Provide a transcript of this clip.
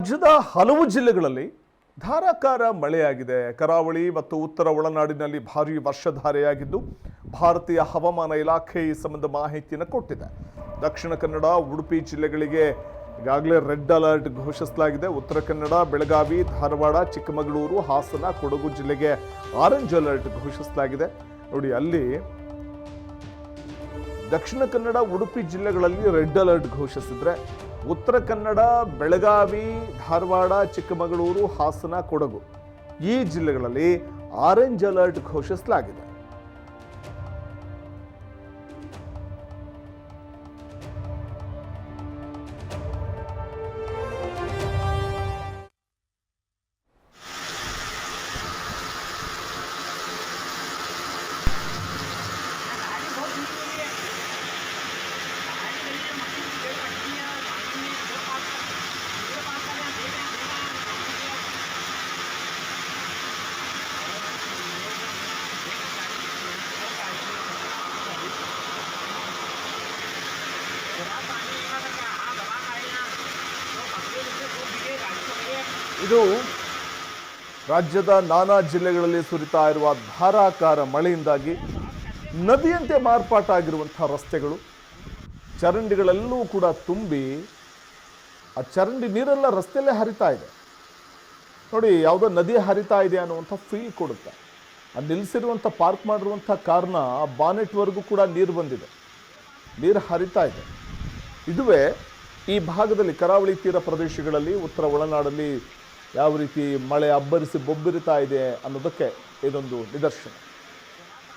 ರಾಜ್ಯದ ಹಲವು ಜಿಲ್ಲೆಗಳಲ್ಲಿ ಧಾರಾಕಾರ ಮಳೆಯಾಗಿದೆ. ಕರಾವಳಿ ಮತ್ತು ಉತ್ತರ ಒಳನಾಡಿನಲ್ಲಿ ಭಾರೀ ವರ್ಷಧಾರೆಯಾಗಿದ್ದು ಭಾರತೀಯ ಹವಾಮಾನ ಇಲಾಖೆ ಈ ಸಂಬಂಧ ಮಾಹಿತಿಯನ್ನು ಕೊಟ್ಟಿದೆ. ದಕ್ಷಿಣ ಕನ್ನಡ, ಉಡುಪಿ ಜಿಲ್ಲೆಗಳಿಗೆ ಈಗಾಗಲೇ ರೆಡ್ ಅಲರ್ಟ್ ಘೋಷಿಸಲಾಗಿದೆ. ಉತ್ತರ ಕನ್ನಡ, ಬೆಳಗಾವಿ, ಧಾರವಾಡ, ಚಿಕ್ಕಮಗಳೂರು, ಹಾಸನ, ಕೊಡಗು ಜಿಲ್ಲೆಗೆ ಆರೆಂಜ್ ಅಲರ್ಟ್ ಘೋಷಿಸಲಾಗಿದೆ. ನೋಡಿ, ಅಲ್ಲಿ ದಕ್ಷಿಣ ಕನ್ನಡ, ಉಡುಪಿ ಜಿಲ್ಲೆಗಳಲ್ಲಿ ರೆಡ್ ಅಲರ್ಟ್ ಘೋಷಿಸಿದ್ರೆ, ಉತ್ತರ ಕನ್ನಡ, ಬೆಳಗಾವಿ, ಧಾರವಾಡ, ಚಿಕ್ಕಮಗಳೂರು, ಹಾಸನ, ಕೊಡಗು ಈ ಜಿಲ್ಲೆಗಳಲ್ಲಿ ಆರೆಂಜ್ ಅಲರ್ಟ್ ಘೋಷಿಸಲಾಗಿದೆ. ಇದು ರಾಜ್ಯದ ನಾನಾ ಜಿಲ್ಲೆಗಳಲ್ಲಿ ಸುರಿತಾ ಇರುವ ಧಾರಾಕಾರ ಮಳೆಯಿಂದಾಗಿ ನದಿಯಂತೆ ಮಾರ್ಪಾಟಾಗಿರುವಂತಹ ರಸ್ತೆಗಳು, ಚರಂಡಿಗಳೆಲ್ಲವೂ ಕೂಡ ತುಂಬಿ ಆ ಚರಂಡಿ ನೀರೆಲ್ಲ ರಸ್ತೆಯಲ್ಲೇ ಹರಿತಾ ಇದೆ. ನೋಡಿ, ಯಾವುದೋ ನದಿ ಹರಿತಾ ಇದೆ ಅನ್ನುವಂಥ ಫೀಲ್ ಕೊಡುತ್ತೆ. ಆ ನಿಲ್ಲಿಸಿರುವಂಥ ಪಾರ್ಕ್ ಮಾಡಿರುವಂಥ ಕಾರ್ನ ಬಾನೆಟ್ವರೆಗೂ ಕೂಡ ನೀರು ಬಂದಿದೆ, ನೀರು ಹರಿತಾ ಇದೆ. ಇದುವೇ ಈ ಭಾಗದಲ್ಲಿ ಕರಾವಳಿ ತೀರ ಪ್ರದೇಶಗಳಲ್ಲಿ, ಉತ್ತರ ಒಳನಾಡಲ್ಲಿ ಯಾವ ರೀತಿ ಮಳೆ ಅಬ್ಬರಿಸಿ ಬೊಬ್ಬಿರಿತಾ ಇದೆ ಅನ್ನೋದಕ್ಕೆ ಇದೊಂದು ನಿದರ್ಶನ.